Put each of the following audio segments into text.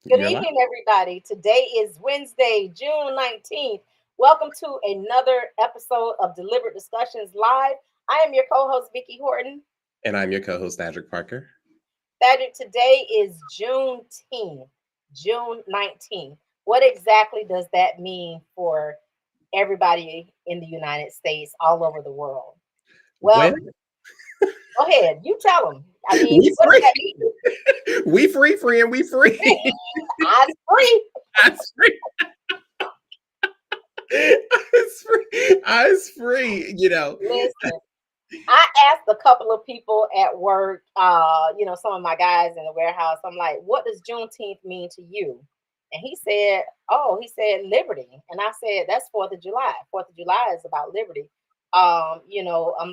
Good You're live. evening, everybody. Today is Wednesday, June 19th. Welcome to another episode of Deliberate Discussions Live. I am your co host, Vicki Horton. And I'm your co-host, Adric Parker. That today is Juneteenth, June 19th. What exactly does that mean for everybody in the United States, all over the world? Well, Well, go ahead. You tell them. I mean, we what does free. that mean? We free, friend. We free. I'm free. I's free. I's free. I's free. Listen. I asked a couple of people at work, some of my guys in the warehouse, I'm like, what does Juneteenth mean to you? And he said liberty. And I said, that's 4th of July. 4th of July is about liberty. I'm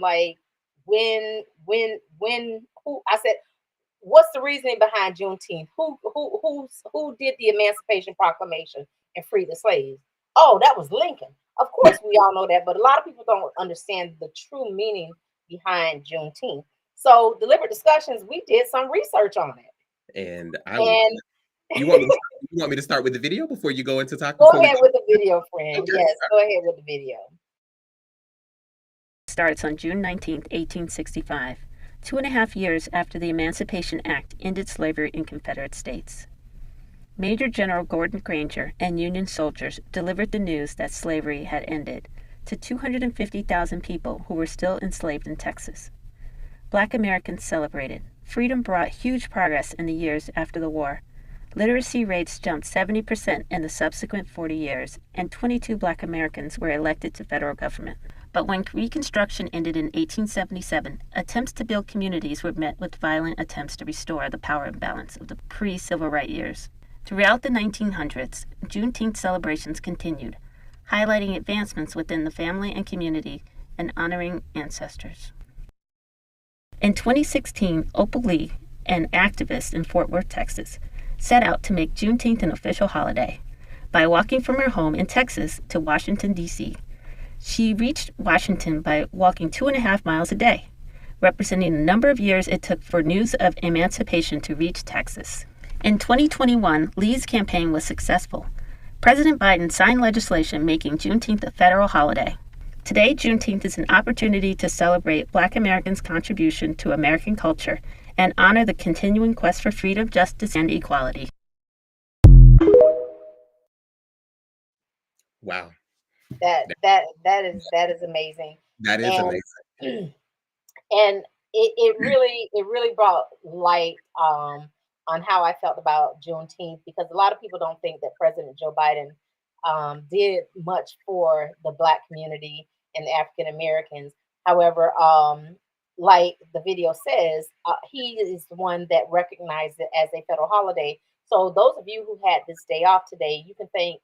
like, who, I said, what's the reasoning behind Juneteenth? Who did the Emancipation Proclamation and freed the slaves? Oh, that was Lincoln. Of course, we all know that, but a lot of people don't understand the true meaning behind Juneteenth. So, deliberate discussions, we did some research on it, And I will. and You want me? You want me to start with the video before you go into talk? go Before we ahead with the go? video, friend. Okay. Yes, go ahead with the video. Starts on June 19, 1865, 2.5 years after the Emancipation Act ended slavery in Confederate States. Major General Gordon Granger and Union soldiers delivered the news that slavery had ended to 250,000 people who were still enslaved in Texas. Black Americans celebrated. Freedom brought huge progress in the years after the war. Literacy rates jumped 70% in the subsequent 40 years, and 22 Black Americans were elected to federal government. But when Reconstruction ended in 1877, attempts to build communities were met with violent attempts to restore the power imbalance of the pre-civil rights years. Throughout the 1900s, Juneteenth celebrations continued, highlighting advancements within the family and community and honoring ancestors. In 2016, Opal Lee, an activist in Fort Worth, Texas, set out to make Juneteenth an official holiday by walking from her home in Texas to Washington, D.C. She reached Washington by walking 2.5 miles a day, representing the number of years it took for news of emancipation to reach Texas. In 2021, Lee's campaign was successful. President Biden signed legislation making Juneteenth a federal holiday. Today, Juneteenth is an opportunity to celebrate Black Americans' contribution to American culture and honor the continuing quest for freedom, justice, and equality. Wow. That is amazing, That is and amazing. and it really brought light on how I felt about Juneteenth, because a lot of people don't think that President Joe Biden did much for the Black community and the African Americans. However, like the video says, he is the one that recognized it as a federal holiday. So those of you who had this day off today, you can thank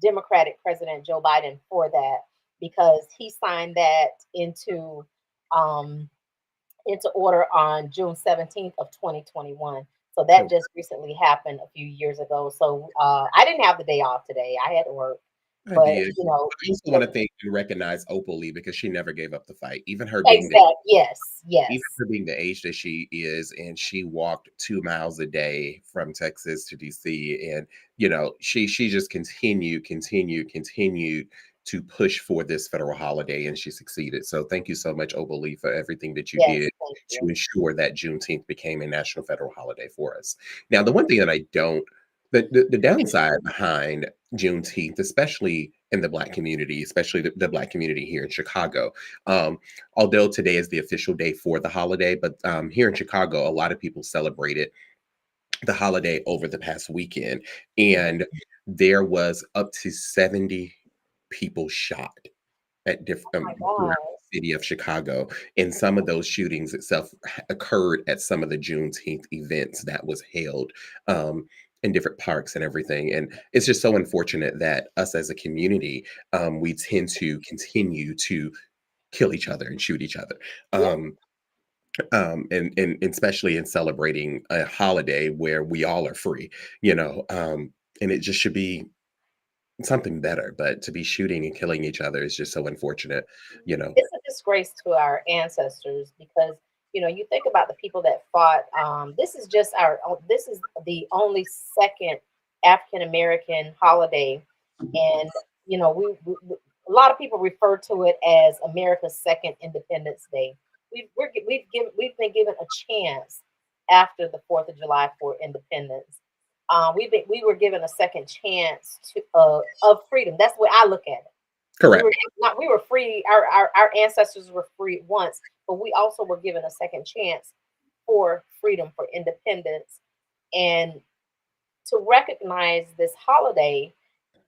Democratic President Joe Biden for that, because he signed that um, into order on June 17th of 2021. So that just recently happened a few years ago. So I didn't have the day off today. I had to work, I but did. I also want to thank and recognize Opal Lee because she never gave up the fight. yes, Even yes, her being the age that she is, and she walked 2 miles a day from Texas to DC, and she just continued to push for this federal holiday, and she succeeded. So thank you so much, Opal Lee, for everything that you yes, did thank to you. ensure that Juneteenth became a national federal holiday for us. Now, the one thing that I don't the downside behind Juneteenth, especially in the Black community, especially the Black community here in Chicago. Although today is the official day for the holiday, but here in Chicago, a lot of people celebrated the holiday over the past weekend, and there was up to 70 people shot at Oh different my throughout God. the city of Chicago, and some of those shootings itself occurred at some of the Juneteenth events that was held in different parks and everything. And it's just so unfortunate that us as a community, we tend to continue to kill each other and shoot each other. Yeah. And especially in celebrating a holiday where we all are free, you know, and it just should be something better. But to be shooting and killing each other is just so unfortunate, you know. It's a disgrace to our ancestors, because you think about the people that fought. This is the only second African American holiday, and a lot of people refer to it as America's second Independence Day. We've been given a chance after the Fourth of July for independence. We were given a second chance of freedom. That's the way I look at it. Correct. We were free. Our ancestors were free once, but we also were given a second chance for freedom, for independence, and to recognize this holiday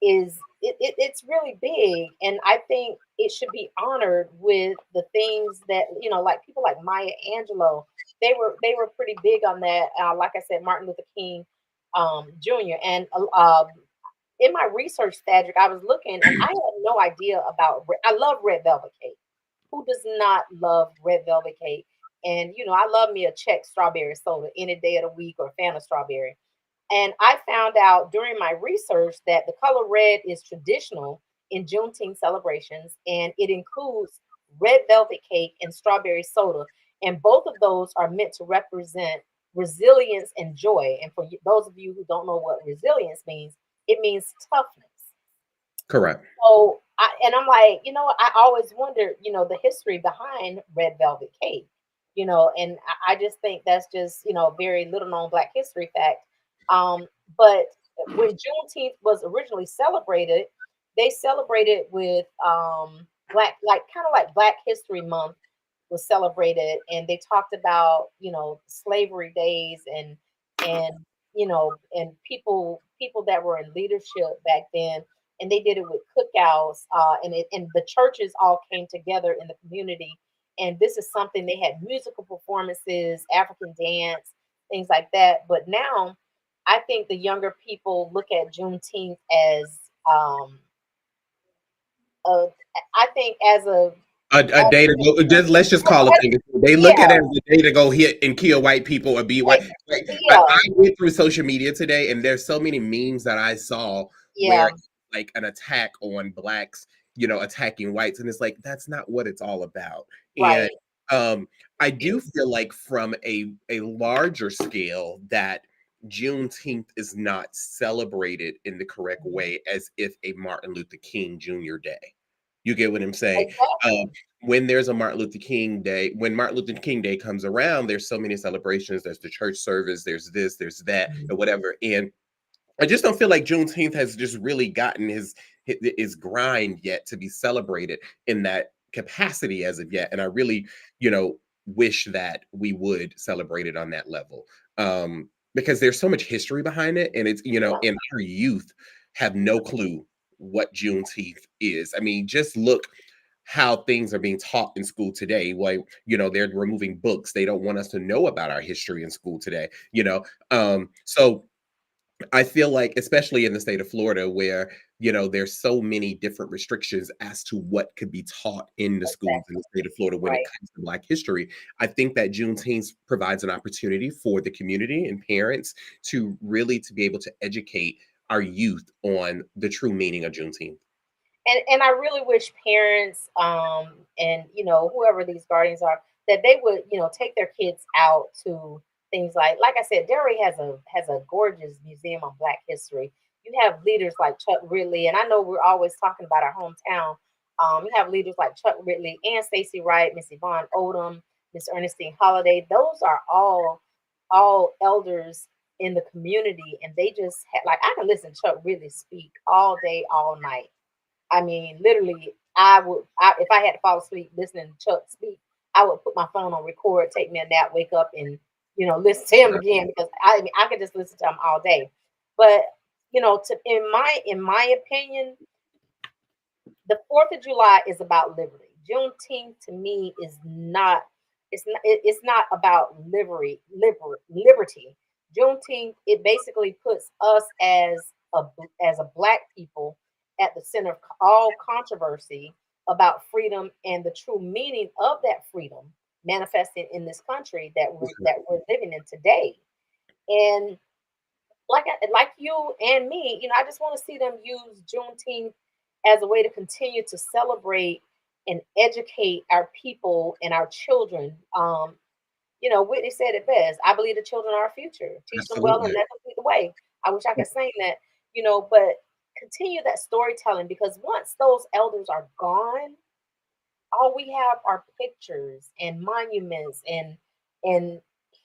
it's really big, and I think it should be honored with the things that like people like Maya Angelou. They were pretty big on that. Like I said, Martin Luther King Jr. And in my research, Cedric, I was looking, and I had no idea about. I love red velvet cake. Who does not love red velvet cake? And I love me a Czech strawberry soda any day of the week, or Fanta strawberry. And I found out during my research that the color red is traditional in Juneteenth celebrations, and it includes red velvet cake and strawberry soda. And both of those are meant to represent resilience and joy. And for those of you who don't know what resilience means, it means toughness. Correct. So, I'm like, I always wondered, the history behind red velvet cake, and I just think that's just, very little known Black history fact. But when Juneteenth was originally celebrated, they celebrated with Black, like kind of like Black History Month was celebrated, and they talked about slavery days and and people that were in leadership back then, and they did it with cookouts, and the churches all came together in the community, and this is something they had musical performances, African dance, things like that. But now I think the younger people look at Juneteenth as a, I think as a day to go. Let's just call it. They look at yeah, it as a day to go hit and kill white people or be white. Like, yeah, I went through social media today, and there's so many memes that I saw yeah, where like an attack on blacks, attacking whites, and it's like that's not what it's all about. And right, I do feel like from a larger scale that Juneteenth is not celebrated in the correct way, as if a Martin Luther King Jr. Day. You get what I'm saying? exactly, Um, when there's a Martin Luther King Day, when Martin Luther King Day comes around, there's so many celebrations. There's the church service, there's this, there's that, Mhm. or whatever. And I just don't feel like Juneteenth has just really gotten his grind yet to be celebrated in that capacity as of yet. And I really, wish that we would celebrate it on that level. Because there's so much history behind it, and it's, Yeah, and our youth have no clue what Juneteenth is. I mean, just look how things are being taught in school today. Like, they're removing books. They don't want us to know about our history in school today, So I feel like, especially in the state of Florida, where there's so many different restrictions as to what could be taught in the schools in exactly, the state of Florida when it right. comes to Black history. I think that Juneteenth provides an opportunity for the community and parents to really to be able to educate our youth on the true meaning of Juneteenth. And I really wish parents and whoever these guardians are, that they would take their kids out to things like I said, Derry has a gorgeous museum of Black history. You have leaders like Chuck Ridley, and I know we're always talking about our hometown. You have leaders like Chuck Ridley and Stacey Wright, Miss Yvonne Odom, Miss Ernestine Holiday. Those are all elders in the community, and they just like I can listen to Chuck Ridley speak all day, all night. I mean, literally, if I had to fall asleep listening to Chuck speak, I would put my phone on record, take me a nap, wake up, and listen to him again, because I could just listen to him all day. But in my opinion, the Fourth of July is about liberty. Juneteenth to me is not. It's not about liberty. Juneteenth, it basically puts us as a Black people at the center of all controversy about freedom and the true meaning of that freedom manifesting in this country that we're living in today. And like you and me, I just want to see them use Juneteenth as a way to continue to celebrate and educate our people and our children. Whitney said it best. I believe the children are our future. Teach them well and Absolutely. let them lead the way. I wish I could sing that, but continue that storytelling, because once those elders are gone, all we have are pictures and monuments and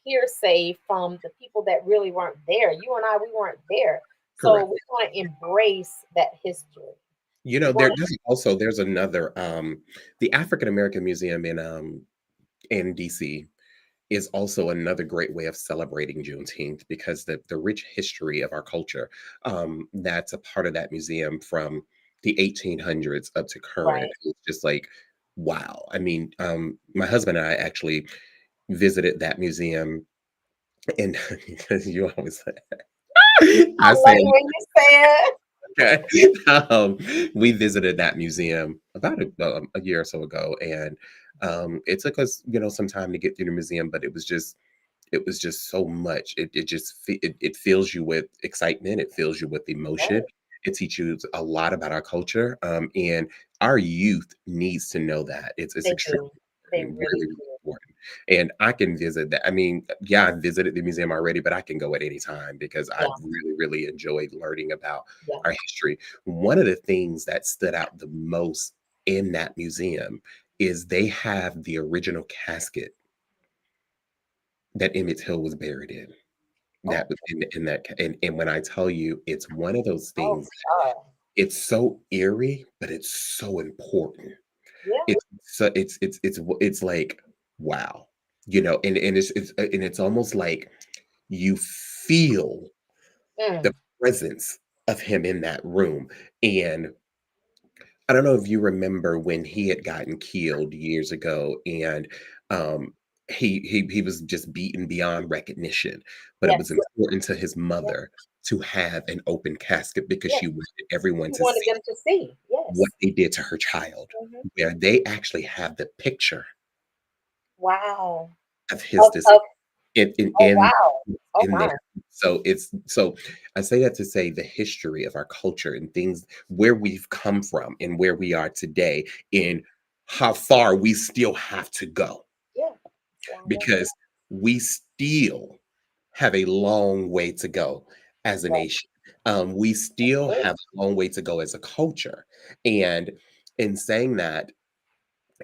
hearsay from the people that really weren't there. You and I, we weren't there. So Correct. we want to embrace that history. We There, want there's another the African American Museum in DC is also another great way of celebrating Juneteenth, because the rich history of our culture, that's a part of that museum from the 1800s up to current. right. It's just like, wow. I mean, my husband and I actually visited that museum, and because you always I I love say it when you say it. okay. Um, we visited that museum about a year or so ago, and it took us, some time to get through the museum, but it was just so much. It fills you with excitement. It fills you with emotion. Right. It teaches you a lot about our culture, and our youth needs to know that it's They extremely do. They important, really really, really do. important. And I can visit that. I mean, yeah, I visited the museum already, but I can go at any time because I Yeah. really, really enjoyed learning about Yeah. our history. One of the things that stood out the most in that museum is they have the original casket that Emmett Till was buried in. Oh, That was in that ca and when I tell you, it's one of those oh, things, God. it's so eerie, but it's so important. Yeah. It's like, wow, and it's almost like you feel the Mm. presence of him in that room, and I don't know if you remember when he had gotten killed years ago, and um, he was just beaten beyond recognition. But it was Yes. important to his Yes. mother to have an open casket because Yes. she wanted everyone You to wanted see them to see. what Yes. they did to her child, Hmm. where they actually have the picture Wow. of his Of in in oh, in wow. Oh, in there. my. So I say that to say the history of our culture and things where we've come from and where we are today, and how far we still have to go, Yeah. It's a long way to because we still have a long way to go as a go. nation. We still Right. have a long way to go as a culture. And in saying that,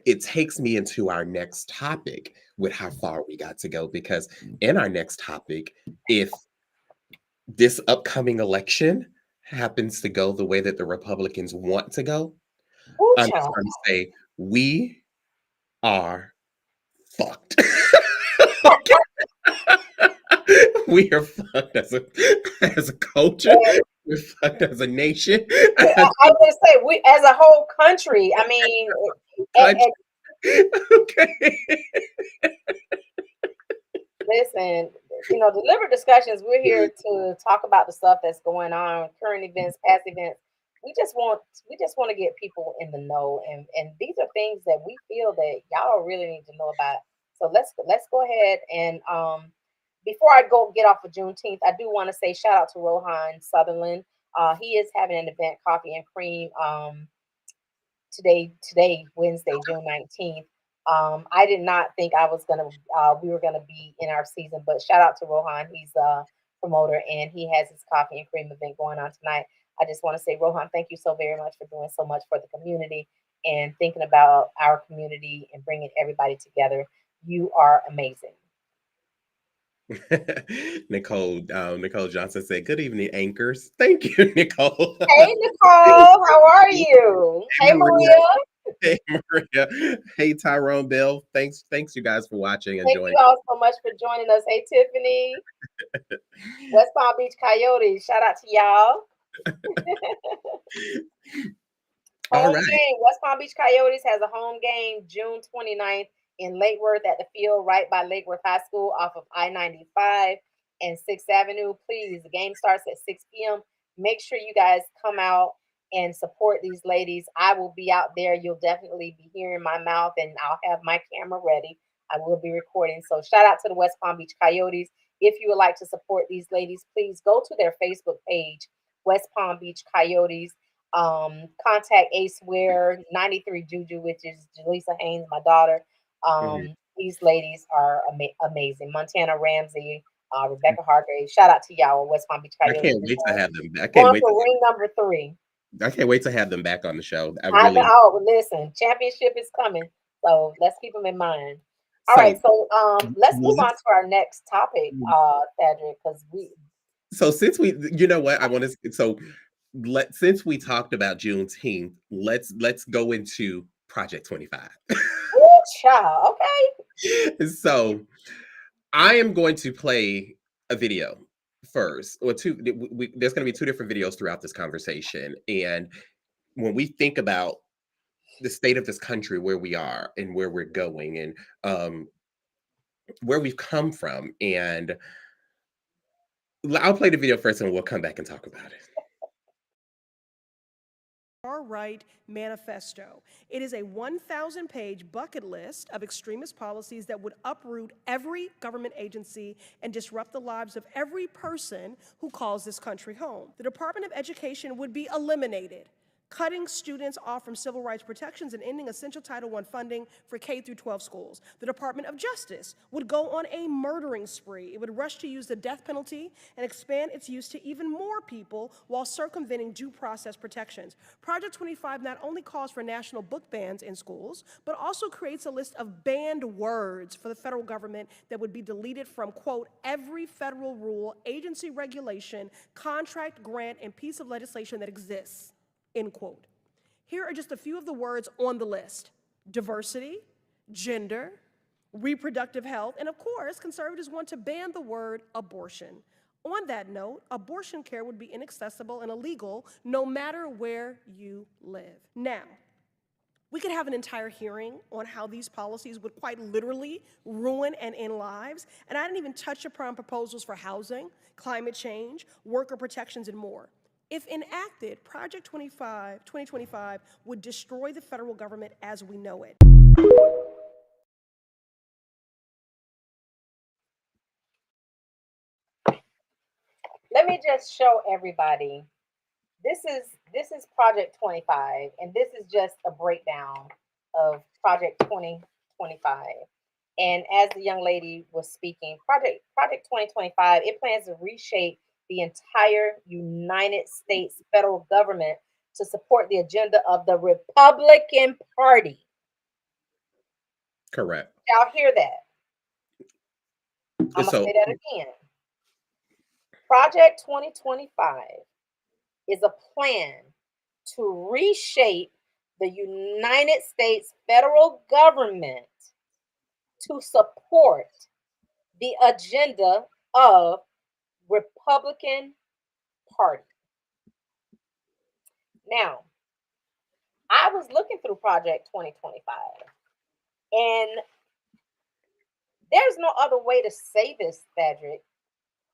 it takes me into our next topic with how far we got to go, because in our next topic, if this upcoming election happens to go the way that the Republicans want to go, Ooh, I'm just child. going to say we are fucked. We are fucked as a culture. And We're fucked as a nation. I was gonna say, we as a whole country. I mean, Country. Okay. listen, deliberate discussions. We're here to talk about the stuff that's going on, current events, past events. We just want to get people in the know, and these are things that we feel that y'all really need to know about. So let's go ahead and before I go get off of Juneteenth, I do want to say shout out to Rohan Sutherland. He is having an event, Coffee and Cream. Today Wednesday, June 19th. I did not think we were gonna be in our season, but shout out to Rohan. He's a promoter and he has his coffee and cream event going on tonight. I just want to say, Rohan, thank you so very much for doing so much for the community and thinking about our community and bringing everybody together. You are amazing. Nicole Johnson said, "Good evening, anchors." Thank you, Nicole. Hey, Nicole, how are you? Hey, Hey, Maria. Maria. Hey, Maria. Hey, Tyrone Bill. Thanks, you guys for watching and Thank joining. you all so much for joining us. Hey, Tiffany. West Palm Beach Coyotes. Shout out to y'all. All Home right. game. West Palm Beach Coyotes has a home game June 29th in Lake Worth at the field right by Lake Worth High School off of I-95 and 6th Avenue. Please, the game starts at 6 p.m. Make sure you guys come out and support these ladies. I will be out there. You'll definitely be hearing my mouth and I'll have my camera ready. I will be recording. So shout out to the West Palm Beach Coyotes. If you would like to support these ladies, please go to their Facebook page, West Palm Beach Coyotes. Contact Ace Ware 93 Juju, which is Jaleesa Haynes, my daughter. Mhm. These ladies are amazing. Montana Ramsey, Rebecca Hargrave. Shout out to y'all, West Palm Beach I Coyotes. can't wait to have them. Going for ring number 3. I can't wait to have them back on the show. I know. Oh, listen, championship is coming, so let's keep them in mind. All right, so let's move on to our next topic, Cedric, because we. So since we, you know what, I want to. Since we talked about Juneteenth, let's go into Project 25. Ooh, child. Okay. So I am going to play a video first, or two. There's going to be 2 different videos throughout this conversation, and when we think about the state of this country, where we are and where we're going, and where we've come from, and I'll play the video first, and we'll come back and talk about it. Far-right manifesto. It is a 1,000-page bucket list of extremist policies that would uproot every government agency and disrupt the lives of every person who calls this country home. The Department of Education would be eliminated, cutting students off from civil rights protections and ending essential Title I funding for K-12 schools. The Department of Justice would go on a murdering spree. It would rush to use the death penalty and expand its use to even more people while circumventing due process protections. Project 25 not only calls for national book bans in schools, but also creates a list of banned words for the federal government that would be deleted from, quote, every federal rule, agency regulation, contract, grant, and piece of legislation that exists. End quote. Here are just a few of the words on the list: diversity, gender, reproductive health, and of course, conservatives want to ban the word abortion. On that note, abortion care would be inaccessible and illegal no matter where you live. Now, we could have an entire hearing on how these policies would quite literally ruin and end lives, and I didn't even touch upon proposals for housing, climate change, worker protections, and more. If enacted, Project 2025 would destroy the federal government as we know it. Let me just show everybody. This is Project 25, and this is just a breakdown of Project 2025. And as the young lady was speaking, Project 2025, it plans to reshape the entire United States federal government to support the agenda of the Republican Party. Correct. Y'all hear that? I'm going to say that again. Project 2025 is a plan to reshape the United States federal government to support the agenda of Republican Party. Now, I was looking through Project 2025, and there's no other way to say this, Cedric.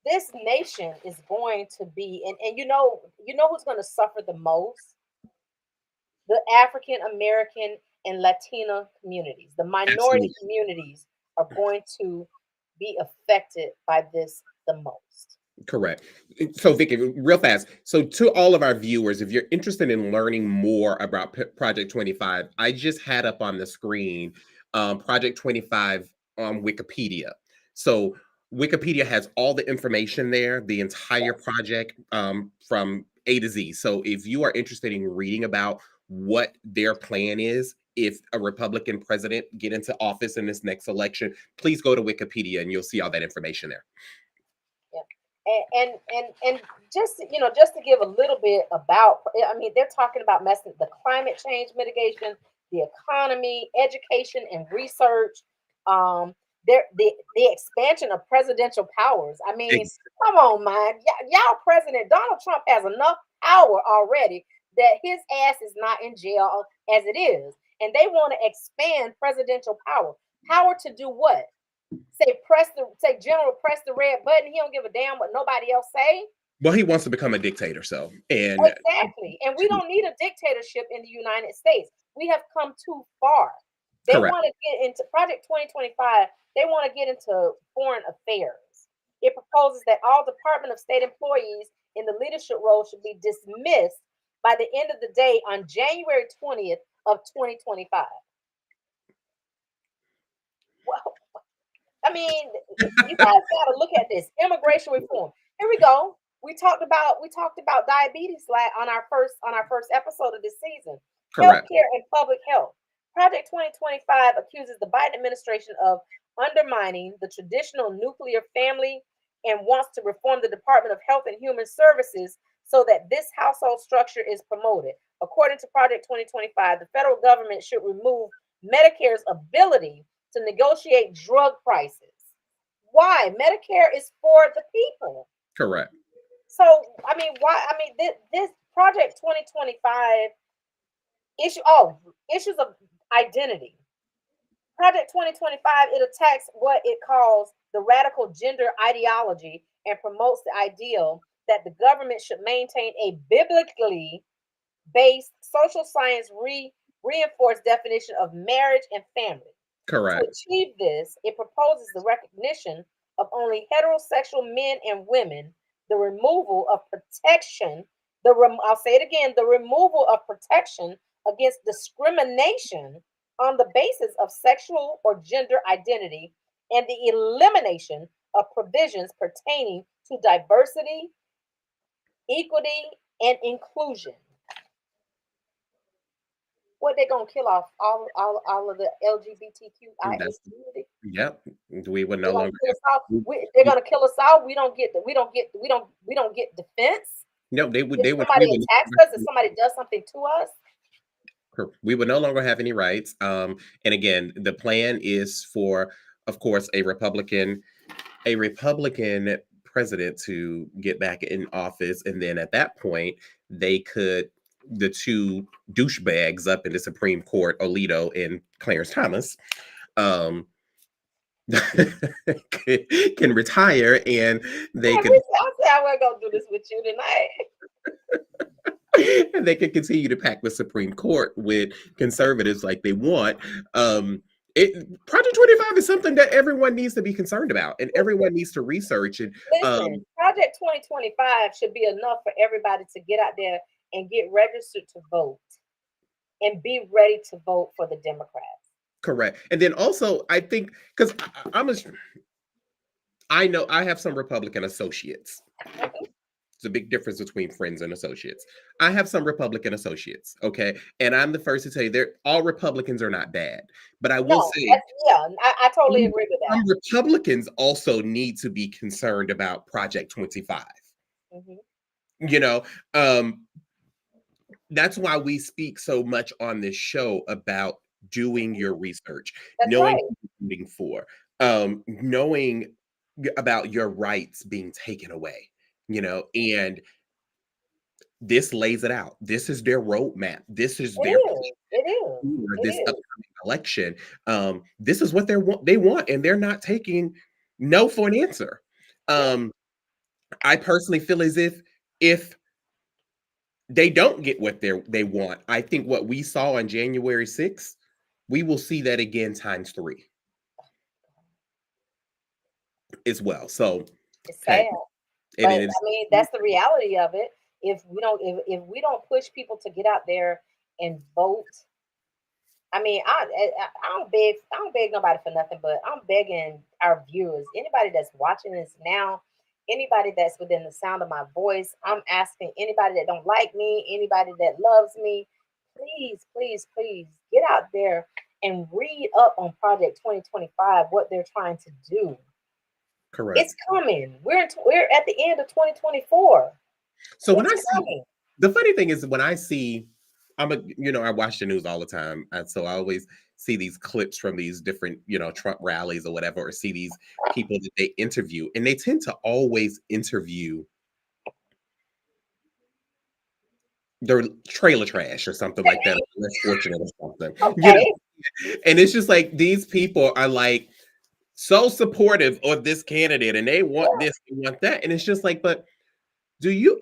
This nation is going to be, and you know who's going to suffer the most? The African American and Latina communities, the minority communities are going to be affected by this the most. Correct. So, Vicky, real fast. So, to all of our viewers, if you're interested in learning more about Project 25, I just had up on the screen Project 25 on Wikipedia. So, Wikipedia has all the information there, the entire project from A to Z. So, if you are interested in reading about what their plan is, if a Republican president get into office in this next election, please go to Wikipedia and you'll see all that information there. And just just to give a little bit about, I mean, they're talking about the climate change mitigation, the economy, education, and research. The expansion of presidential powers. I mean, come on, man, y'all President Donald Trump has enough power already that his ass is not in jail as it is, and they want to expand presidential power. Power to do what? Say General press the red button. He don't give a damn what nobody else say. Well, he wants to become a dictator, so exactly. And we don't need a dictatorship in the United States. We have come too far. They want to get into Project 2025. They want to get into foreign affairs. It proposes that all Department of State employees in the leadership role should be dismissed by the end of the day on January 20th of 2025. Well, I mean, you guys got to look at this immigration reform. Here we go. We talked about diabetes on our first episode of this season. Correct. Healthcare and public health. Project 2025 accuses the Biden administration of undermining the traditional nuclear family and wants to reform the Department of Health and Human Services so that this household structure is promoted. According to Project 2025, the federal government should remove Medicare's ability to negotiate drug prices. Why? Medicare is for the people. Correct. So, I mean, why? I mean, this Project 2025 issues of identity. Project 2025, it attacks what it calls the radical gender ideology and promotes the ideal that the government should maintain a biblically based social science reinforced definition of marriage and family. Correct. To achieve this, it proposes the recognition of only heterosexual men and women, the removal of protection, I'll say it again, the removal of protection against discrimination on the basis of sexual or gender identity, and the elimination of provisions pertaining to diversity, equity, and inclusion. What, they gonna kill off all of the LGBTQIA That's community? yep. We would no They're gonna longer kill us off. They're gonna kill us all. We don't get defense. no, they would If they would somebody we would attacks us, if somebody does something to us, we would no longer have any rights. And again, the plan is for, of course, a Republican president to get back in office, and then at that point, the two douchebags up in the Supreme Court, Alito and Clarence Thomas, um, can retire, and they could. I said we're gonna do this with you tonight. And they can continue to pack the Supreme Court with conservatives like they want. Project 25 is something that everyone needs to be concerned about, and everyone needs to research. And Listen, Project 2025 should be enough for everybody to get out there and get registered to vote and be ready to vote for the Democrats. Correct. And then also, I think, because I know I have some Republican associates. It's a big difference between friends and associates. I have some Republican associates, okay? And I'm the first to tell you, all Republicans are not bad. But I will say, I totally agree with that. Some Republicans also need to be concerned about Project 25. Mm-hmm. You know, that's why we speak so much on this show about doing your research, knowing what you're voting for, knowing about your rights being taken away. You know, and this lays it out. This is their roadmap. This is this upcoming election. This is what they want, and they're not taking no for an answer. I personally feel as if they don't get what they want, I think what we saw on January 6th, we will see that again times 3 as well. So it's sad. But, I mean, that's the reality of it. If we don't push people to get out there and vote, I mean, I don't beg nobody for nothing, but I'm begging our viewers, anybody that's watching this now, anybody that's within the sound of my voice, I'm asking anybody that don't like me, anybody that loves me, please, please, please get out there and read up on Project 2025, what they're trying to do. Correct. It's coming. We're at the end of 2024. So when I see, the funny thing is when I see, I watch the news all the time, and so I always see these clips from these different, Trump rallies or whatever, or see these people that they interview, and they tend to always interview their trailer trash or something like that, less fortunate or something. Okay. And it's just like these people are like so supportive of this candidate, and they want this, they want that, and it's just like, but do you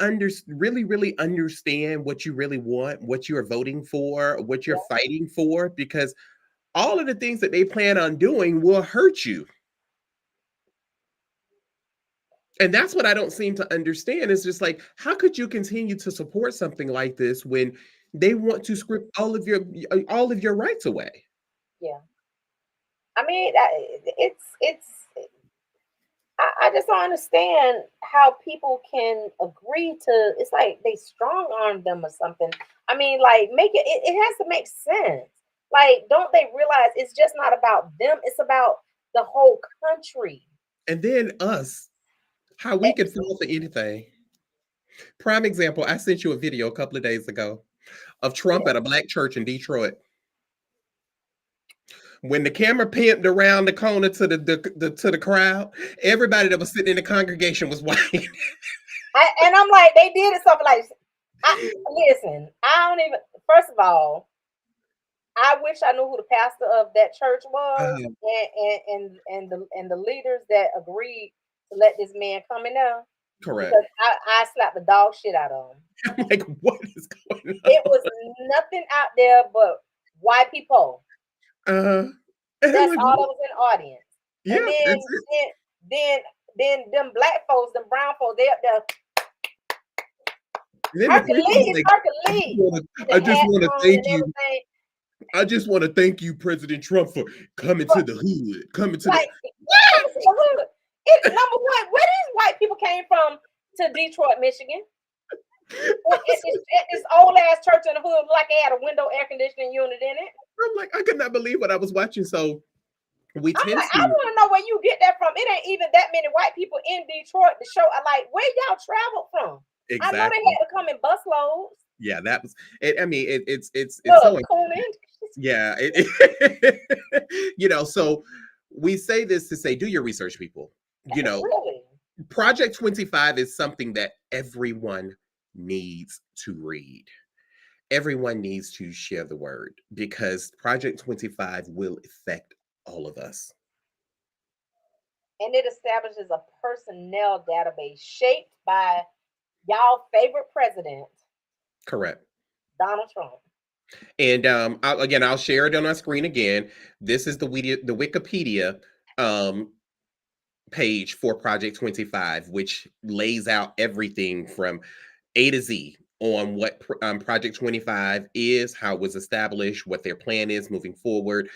really understand what you really want, what you're voting for, what you're fighting for? Because all of the things that they plan on doing will hurt you. And that's what I don't seem to understand. It's just like, how could you continue to support something like this when they want to strip all of your rights away? Yeah. I mean, I just don't understand how people can agree to. It's like they strong arm them or something. I mean, like make it has to make sense. Like, don't they realize it's just not about them? It's about the whole country. And then us, how we Eh, can fall for anything. Prime example, I sent you a video a couple of days ago of Trump yeah. at a black church in Detroit. When the camera panned around the corner to the crowd, everybody that was sitting in the congregation was white. And I'm like, they did it something like, listen, I don't even. First of all, I wish I knew who the pastor of that church was, Uh, and the leaders that agreed to let this man come in there, correct. because I slapped the dog shit out of him. I'm like, what is going on? It was nothing out there but white people. And That's I'm like, all that was in the audience. yeah, And that's it. then them black folks, them brown folks, they up there. And then the preacher was Hercules, like, Hercules. I just Hat want to on thank and you. everything. I just want to thank you, President Trump, for coming to the hood, coming to Like, number one, where these white people came from to Detroit, Michigan? At this old ass church in the hood, like it had a window air conditioning unit in it. I'm like, I could not believe what I was watching. So we I'm tend like, I to want to know where you get that from. It ain't even that many white people in Detroit to show. Like, where y'all traveled from? I know they exactly. had to come in busloads. Yeah, that was it. I mean, it's Look, so Conan. yeah. So we say this to say, do your research, people. Really? Project 25 is something that everyone needs to read. Everyone needs to share the word because Project 25 will affect all of us. And it establishes a personnel database shaped by y'all favorite president, Correct. Donald Trump. And I'll share it on our screen again. This is the Wikipedia page for Project 25, which lays out everything from A to Z on what Project 25 is, how it was established, what their plan is moving forward.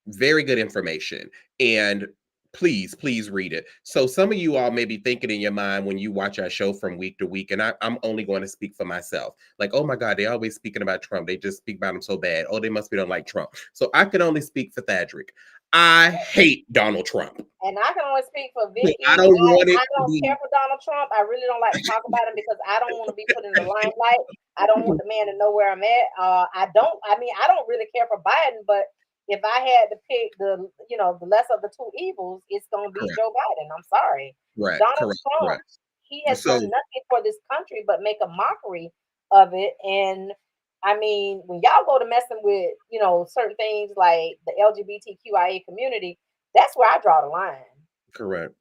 Very good information. And please read it. So some of you all may be thinking in your mind when you watch our show from week to week, and I'm only going to speak for myself. Like, oh my God, they always speaking about Trump. They just speak about him so bad. Oh, they must be don't like Trump. So I can only speak for Thadrick. I hate Donald Trump. And I can only speak for Vicky. I don't want it I to don't be. care for Donald Trump. I really don't like to talk about him because I don't want to be put in the limelight. I don't want the man to know where I'm at. I don't really care for Biden, but if I had to pick the less of the two evils, it's gonna be Correct. Joe Biden. I'm sorry. Right. Donald Trump, Correct. he has So done nothing for this country but make a mockery of it. And I mean, when y'all go to messing with, certain things like the LGBTQIA community, that's where I draw the line. correct.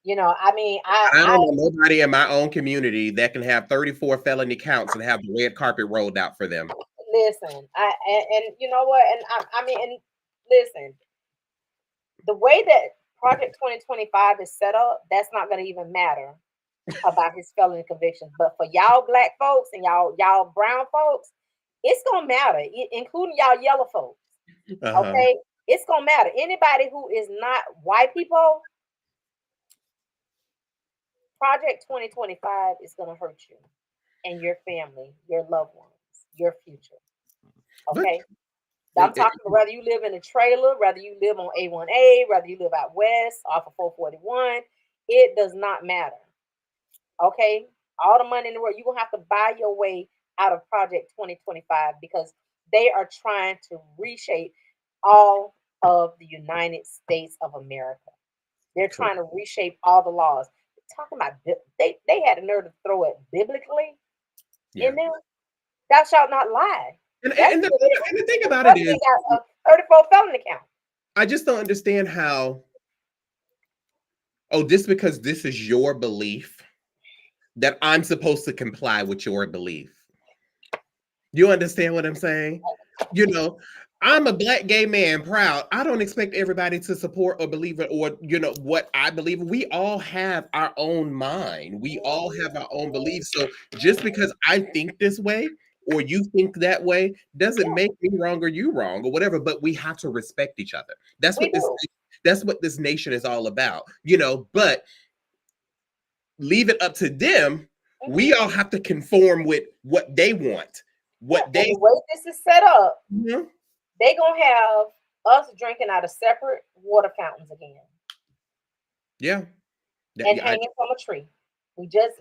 I mean, I don't know nobody in my own community that can have 34 felony counts and have the red carpet rolled out for them. listen. And you know what? And I mean, and listen, the way that Project 2025 is set up, that's not going to even matter about his felony convictions. But for y'all black folks and y'all brown folks, it's gonna matter, including y'all yellow folks. Uh-huh. Okay, it's gonna matter. Anybody who is not white people, Project 2025 is gonna hurt you and your family, your loved ones, your future. Okay. I'm talking about whether you live in a trailer, whether you live on A1A, whether you live out west off of 441, it does not matter. Okay, all the money in the world, you're gonna have to buy your way out of Project 2025 because they are trying to reshape all of the United States of America. They're trying to reshape all the laws. Talking about they had the nerve to throw it biblically in there. Thou shalt not lie. And the thing about it is, got a 34 felony count. I just don't understand how. Oh, just because this is your belief, that I'm supposed to comply with your belief. You understand what I'm saying? I'm a black gay man, proud. I don't expect everybody to support or believe it or, what I believe. We all have our own mind. We all have our own beliefs. So just because I think this way or you think that way doesn't make me wrong or you wrong or whatever, but we have to respect each other. That's what That's what this nation is all about, you know, but leave it up to them. We all have to conform with what they want. What they the way this is set up, Mhm. they gonna have us drinking out of separate water fountains again Yeah. and hanging from a tree.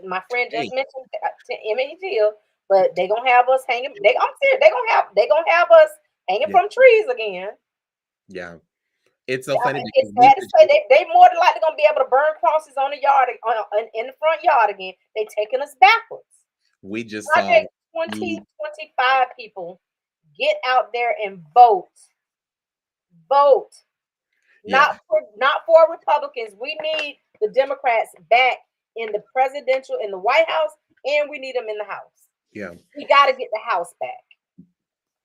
My friend Hey. just mentioned to Emmett Hill, but they gonna have us hanging. I'm serious. They gonna have us hanging Yeah. from trees again. Yeah. It's so funny It's because sad to say they more than likely gonna be able to burn crosses on the yard in the front yard again. They taking us backwards. we just saw Project 2025 people, get out there and vote. Vote. yeah. Not for Republicans. We need the Democrats back in the presidential, in the White House, and we need them in the House. Yeah. We got to get the House back.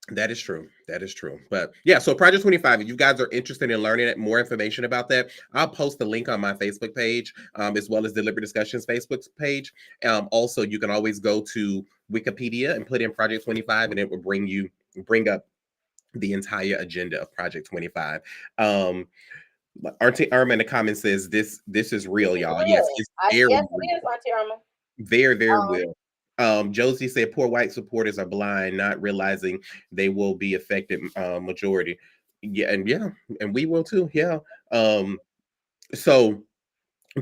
That is true. That is true. But yeah, so Project 25, if you guys are interested in learning more information about that, I'll post the link on my Facebook page, as well as Deliberate Discussions Facebook page. Also, you can always go to Wikipedia and put in Project 25, and it will bring up the entire agenda of Project 25. Auntie Irma in the comments says this is real, y'all. Yes, it's very Yes, real. it is, Auntie Irma. Very, very real. Josie said poor white supporters are blind, not realizing they will be affected majority. Yeah, and we will too. Yeah. So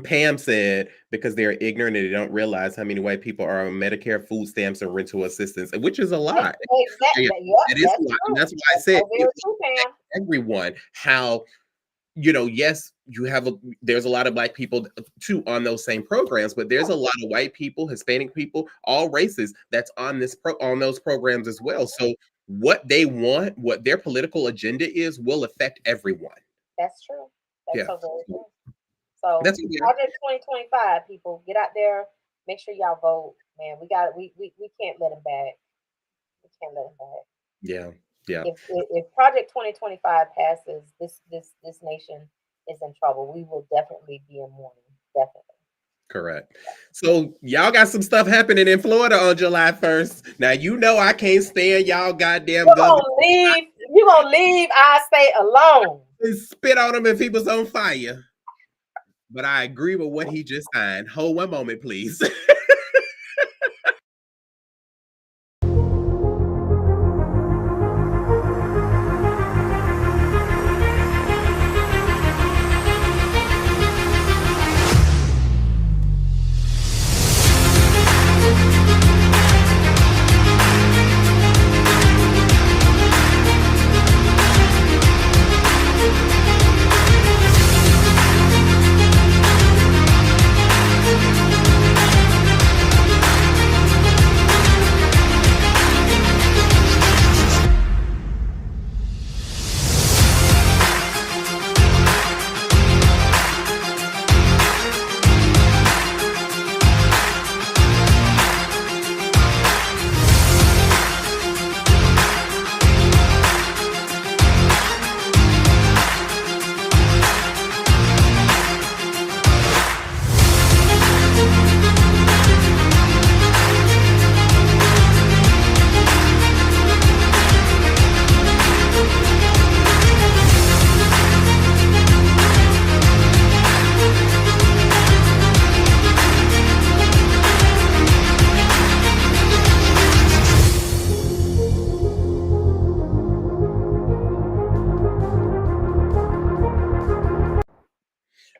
Pam said because they're ignorant and they don't realize how many white people are on Medicare, food stamps, and rental assistance, which is a lot. Exactly. It is a lot. And that's why I said everyone how yes, there's a lot of black people too on those same programs, but there's a lot of white people, Hispanic people, all races that's on those programs as well. So what they want, what their political agenda is, will affect everyone. That's true. That's so very true. So that's Project 2025, people, get out there, make sure y'all vote. Man, we can't let them back. We can't let them back. Yeah. Yeah. If Project 2025 passes, this nation is in trouble. We will definitely be in mourning. Definitely. Correct. So y'all got some stuff happening in Florida on July 1st. Now I can't stand y'all goddamn government. You gonna leave our state alone. And spit on them and people's on fire. But I agree with what he just signed. Hold one moment, please.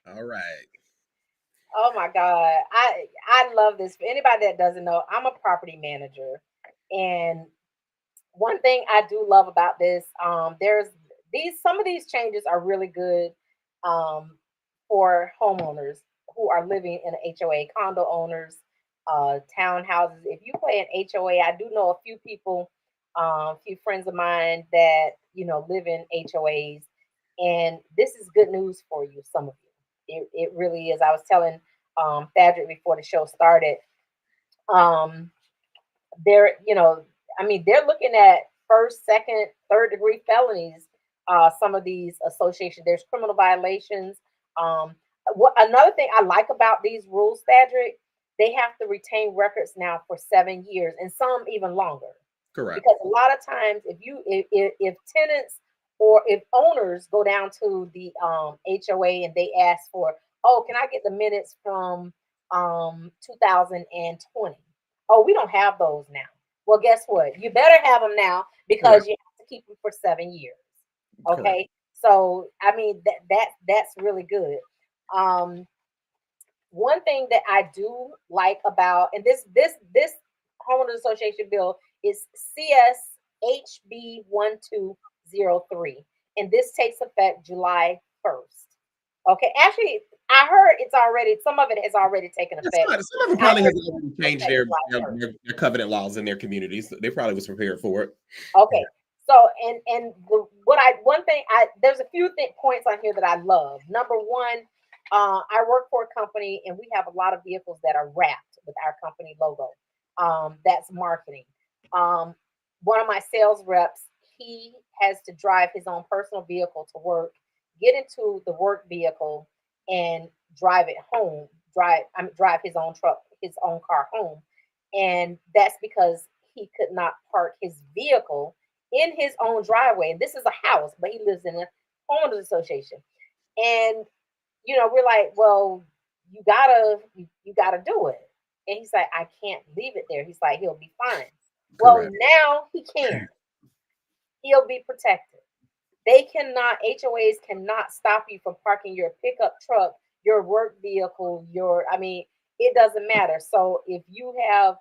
All right. Oh my God. I love this. For anybody that doesn't know, I'm a property manager. And one thing I do love about this, some of these changes are really good for homeowners who are living in an HOA, condo owners, townhouses. If you play an HOA, I do know a few people, a few friends of mine that live in HOAs, and this is good news for you. Some of you, it really is. I was telling Thadric before the show started. They're they're looking at first, second, third degree felonies. Some of these associations, there's criminal violations. Another thing I like about these rules, Thadric, they have to retain records now for 7 years, and some even longer. Correct. Because a lot of times, if tenants or if owners go down to the HOA and they ask for, oh, can I get the minutes from 2020? Oh, we don't have those now. Well, guess what? You better have them now because Correct. you have to keep them for 7 years. Correct. Okay, so I mean that's really good. Um, One thing that I do like about, and this homeowners association bill is CSHB 1203, and this takes effect July 1st. Okay, actually, I heard it's already, some of it has already taken Yeah, effect. some of them I probably heard has it already takes changed effect July 1st. their covenant laws in their communities. They probably was prepared for it. Okay. So and the what I one thing I there's a few points on here that I love. Number one, I work for a company and we have a lot of vehicles that are wrapped with our company logo. That's marketing. Um, One of my sales reps, he has to drive his own personal vehicle to work, get into the work vehicle, and drive it home. Drive his own truck, his own car home, and that's because he could not park his vehicle in his own driveway. And this is a house, but he lives in a homeowners association. And we're like, well, you gotta do it. And he's like, I can't leave it there. He's like, he'll be fine. Well, Correct. now he can. He'll be protected. They cannot, HOAs cannot stop you from parking your pickup truck, your work vehicle, I mean, it doesn't matter. So if you have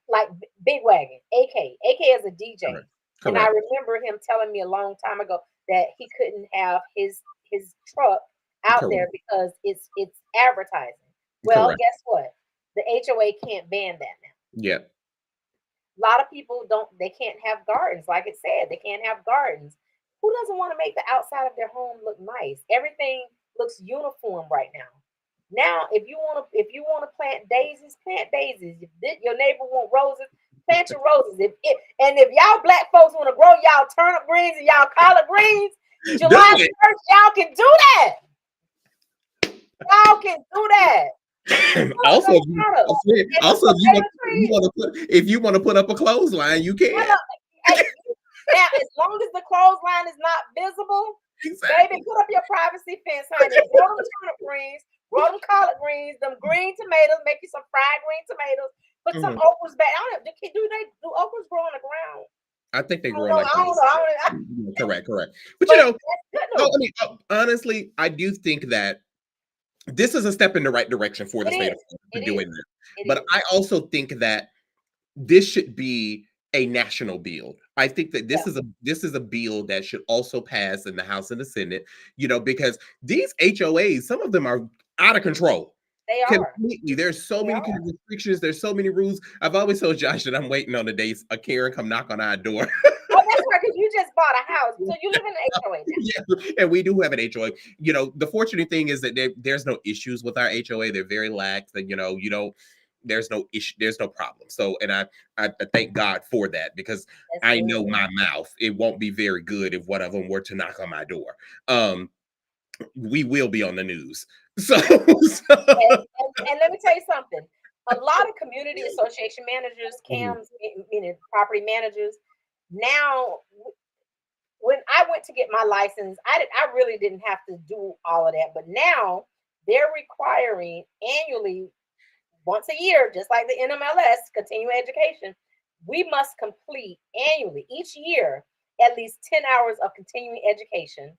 like Big Wagon, AK is a DJ. Correct. And I Correct. remember him telling me a long time ago that he couldn't have his truck out Correct. there because it's advertising. Well, Correct. guess what? The HOA can't ban that now. Yeah. A lot of people they can't have gardens, like it said, they can't have gardens. Who doesn't want to make the outside of their home look nice? Everything looks uniform right now. Now, if you want to plant daisies, plant daisies. If your neighbor want roses, plant your roses. If y'all black folks want to grow y'all turnip greens and y'all collard greens, Do July it. 1st, y'all can do that. Y'all can do that. Also, Don't if you, matter. And the also tomato trees, if you want to put up a clothesline, you can. hey, now, as long as the clothesline is not visible, Exactly. baby, put up your privacy fence, honey. Grow them turnip greens, grow them collard greens, them green tomatoes, make you some fried green tomatoes. Put some Mhm. okras back. I don't know. Do okras grow on the ground? I think they I don't grow know. like I don't this. know. I don't know. Correct. But But that's good no, news. I mean, honestly, I do think that this is a step in the right direction for the It state of is. Florida for It doing is. this. It But is. I also think that this should be a national bill. I think that Yeah, this is a bill that should also pass in the House and the Senate, because these HOAs, some of them are out of control. they are. Completely. There's so They many are. restrictions, there's so many rules. I've always told Josh that I'm waiting on the days a Karen come knock on our door. Oh, that's right. Because you just bought a house, so you live in the HOA now. Yeah, and we do have an HOA. The fortunate thing is that there's no issues with our HOA. They're very lax. That you don't. There's no issue. There's no problem. So, and I thank God for that because That's I good. know my mouth. It won't be very good if one of them were to knock on my door. We will be on the news. So, And let me tell you something. A lot of community association managers, Mhm. CAMs, meaning property managers, now when I went to get my license, I really didn't have to do all of that. But now they're requiring annually, once a year, just like the NMLS, continuing education, we must complete annually each year at least 10 hours of continuing education.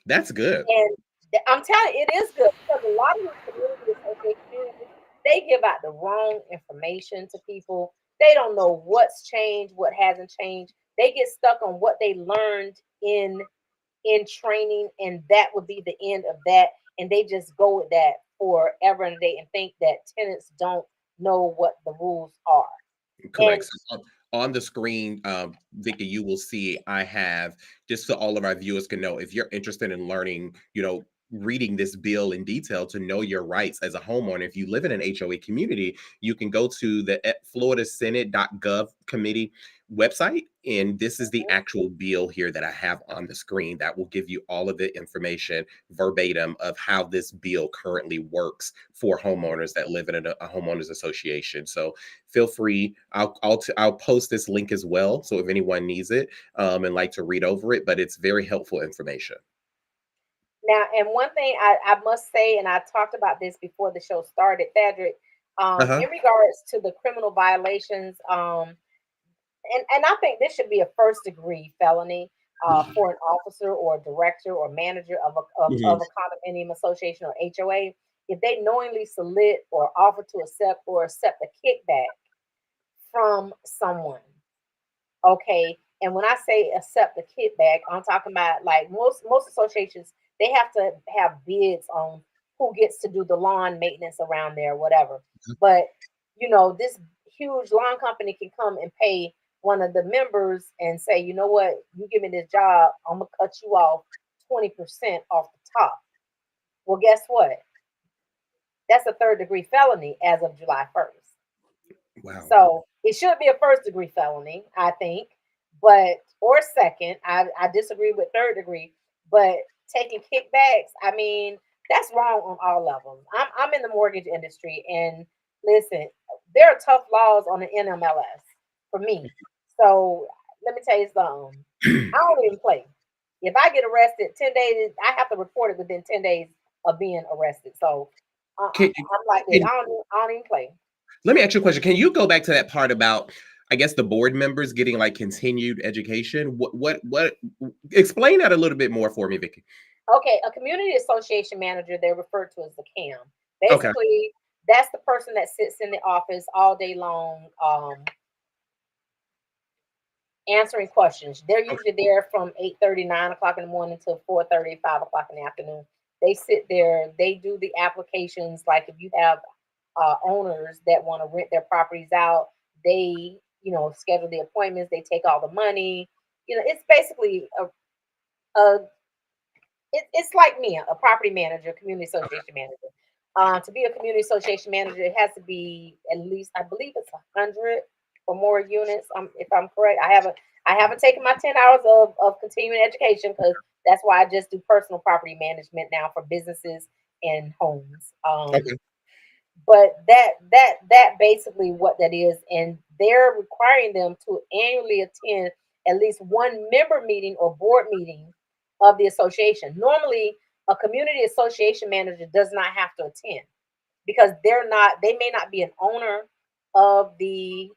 That's good. And I'm telling you, it is good because a lot of these community association managers, they give out the wrong information to people. They don't know what's changed, what hasn't changed. They get stuck on what they learned in training, and that would be the end of that. And they just go with that forever and a day and think that tenants don't know what the rules are. And Correct. So on the screen, Vicky, you will see I have, just so all of our viewers can know, if you're interested in learning, reading this bill in detail to know your rights as a homeowner. If you live in an HOA community, you can go to the floridasenate.gov committee website, and this is the actual bill here that I have on the screen that will give you all of the information verbatim of how this bill currently works for homeowners that live in a homeowners association. So feel free. I'll post this link as well, so if anyone needs it and like to read over it, but it's very helpful information. Now, and one thing I must say, and I talked about this before the show started, Frederick, Uh-huh. in regards to the criminal violations, and I think this should be a first degree felony for an officer or a director or manager of Mhm. a condominium association or HOA if they knowingly solicit or offer to accept a kickback from someone. Okay. And when I say accept the kickback, I'm talking about like most associations, they have to have bids on who gets to do the lawn maintenance around there, whatever. But this huge lawn company can come and pay one of the members and say, you know what, you give me this job, I'm gonna cut you off 20% off the top. Well, guess what? That's a third degree felony as of July 1st. Wow. So it should be a first degree felony, I think, but or second. I disagree with third degree, but taking kickbacks, I mean, that's wrong on all levels. I'm in the mortgage industry, and listen, there are tough laws on the NMLS for me. So let me tell you something. I don't even play. If I get arrested, 10 days, I have to report it within 10 days of being arrested. So Can, I'm like this. can I don't even play. Let me ask you a question. Can you go back to that part about, I guess, the board members getting like continued education? What? Explain that a little bit more for me, Vicky. Okay, a community association manager, they're referred to as the CAM. Okay. Basically, that's the person that sits in the office all day long, answering questions. They're Okay. usually there from 8:30, 9 o'clock in the morning to 4:30, 5 o'clock in the afternoon. They sit there, they do the applications. Like if you have owners that want to rent their properties out, they, schedule the appointments, they take all the money. It's basically a it's like me, a property manager, community association manager. To be a community association manager, it has to be at least, I believe it's 100 or more units. If I'm correct, I haven't taken my 10 hours of continuing education because that's why I just do personal property management now for businesses and homes. Okay. But that basically what that is, and they're requiring them to annually attend at least one member meeting or board meeting of the association. Normally, a community association manager does not have to attend because they may not be an owner of they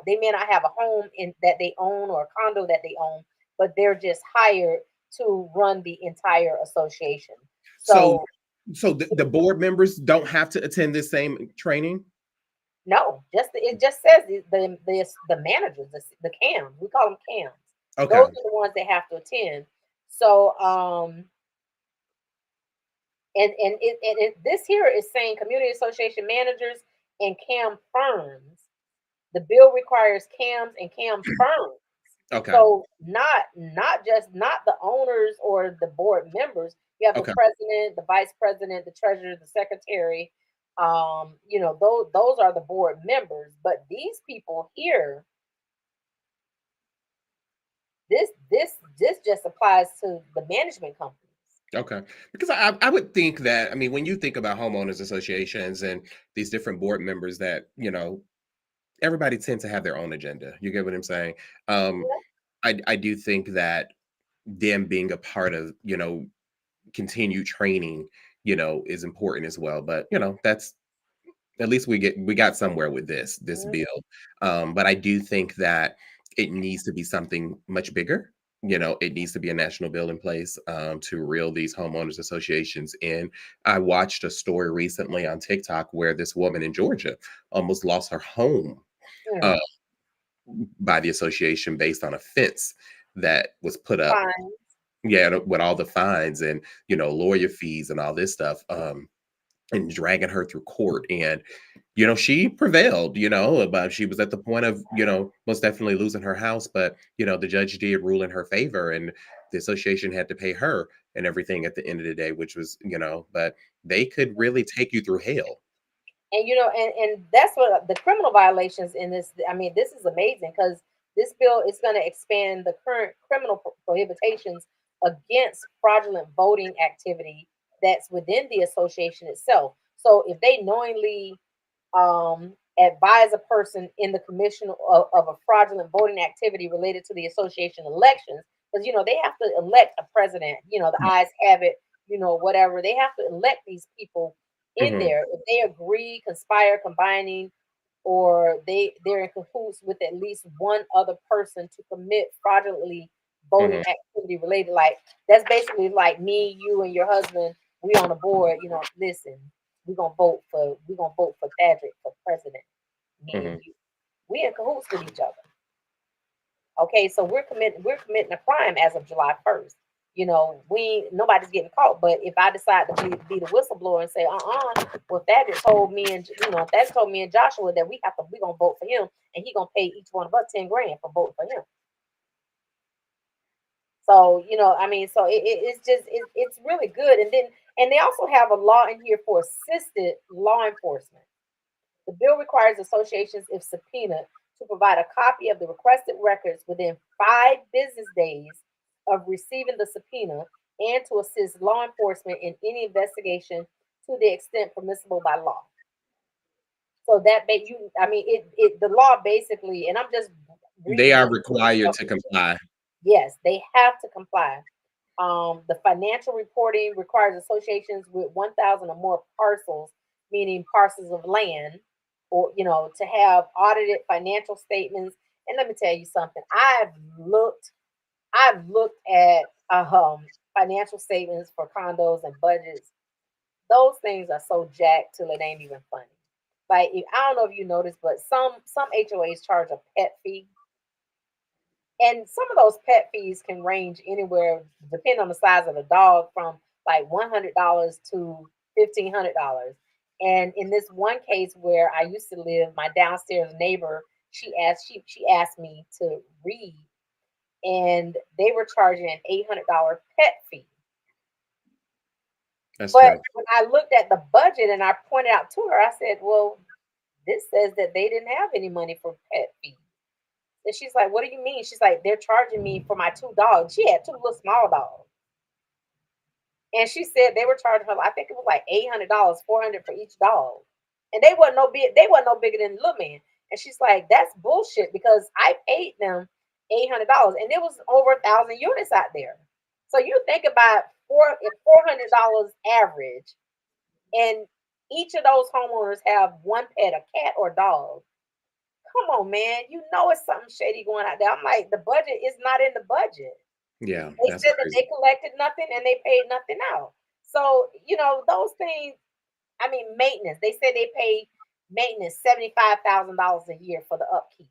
may not have a home in that they own or a condo that they own, but they're just hired to run the entire association. So, So so the board members don't have to attend this same training. no, it just says the managers, the CAMs. We call them CAMs. Okay. Those are the ones that have to attend. So this here is saying community association managers and CAM firms. The bill requires CAMs and CAM firms. Okay. So not the owners or the board members. You have the Okay. president, the vice president, the treasurer, the secretary. Those are the board members. But these people here, this just applies to the management companies. Okay. Because I would think that, I mean, when you think about homeowners associations and these different board members that, everybody tends to have their own agenda. You get what I'm saying? Um, Yeah. I do think that them being a part of, continued training, is important as well. But, that's at least we got somewhere with this Mhm. bill. But I do think that it needs to be something much bigger. It needs to be a national bill in place to reel these homeowners associations in. I watched a story recently on TikTok where this woman in Georgia almost lost her home uh, Mm. by the association based on a fence that was put up. Fine. Yeah, with all the fines and lawyer fees and all this stuff. And dragging her through court. And, she prevailed, but she was at the point of, most definitely losing her house. But, the judge did rule in her favor. And The association had to pay her and everything at the end of the day, which was, but they could really take you through hell. And and that's what the criminal violations in this. I mean, this is amazing because this bill is going to expand the current criminal prohibitions against fraudulent voting activity that's within the association itself. So if they knowingly advise a person in the commission of a fraudulent voting activity related to the association elections, because they have to elect a president. The ayes have it. Whatever, they have to elect these people in there. If they agree, conspire, combining, or they're in cahoots with at least one other person to commit fraudulently voting activity related, like that's basically like me, you, and your husband. We on a board. Listen, we're gonna vote for Thadrick for president. Me and you, we in cahoots with each other. Okay, so we're committing a crime as of July 1st. Nobody's getting caught. But if I decide to be the whistleblower and say, well, Thaddeus told me and Joshua that we gonna vote for him, and he gonna pay each one of us $10,000 for voting for him. So so it's really good. And they also have a law in here for assisted law enforcement. The bill requires associations, if subpoenaed, to provide a copy of the requested records within 5 business days of receiving the subpoena, and to assist law enforcement in any investigation to the extent permissible by law. So that the law basically, and I'm just they are required to comply. Yes, they have to comply. The financial reporting requires associations with 1,000 or more parcels, meaning parcels of land, or to have audited financial statements. And let me tell you something. I've looked at financial statements for condos and budgets. Those things are so jacked till it ain't even funny. Like, I don't know if you noticed, but some HOAs charge a pet fee. And some of those pet fees can range anywhere, depending on the size of the dog, from like $100 to $1,500. And in this one case where I used to live, my downstairs neighbor, she asked me to read, and they were charging an $800 pet fee. But when I looked at the budget and I pointed out to her, I said, well, this says that they didn't have any money for pet fees. And she's like, what do you mean? She's like, they're charging me for my 2 dogs. She had 2 little small dogs. And she said they were charging her, I think it was like $800, $400 for each dog. And they wasn't no bigger than Little Man. And she's like, that's bullshit, because I paid them $800 and there was over 1,000 units out there. So you think about $400 average, and each of those homeowners have one pet, a cat or dog. Come on, man. It's something shady going out there. I'm like, the budget is not in the budget. Yeah. They said that they collected nothing and they paid nothing out. So, those things, maintenance. They said they paid maintenance $75,000 a year for the upkeep.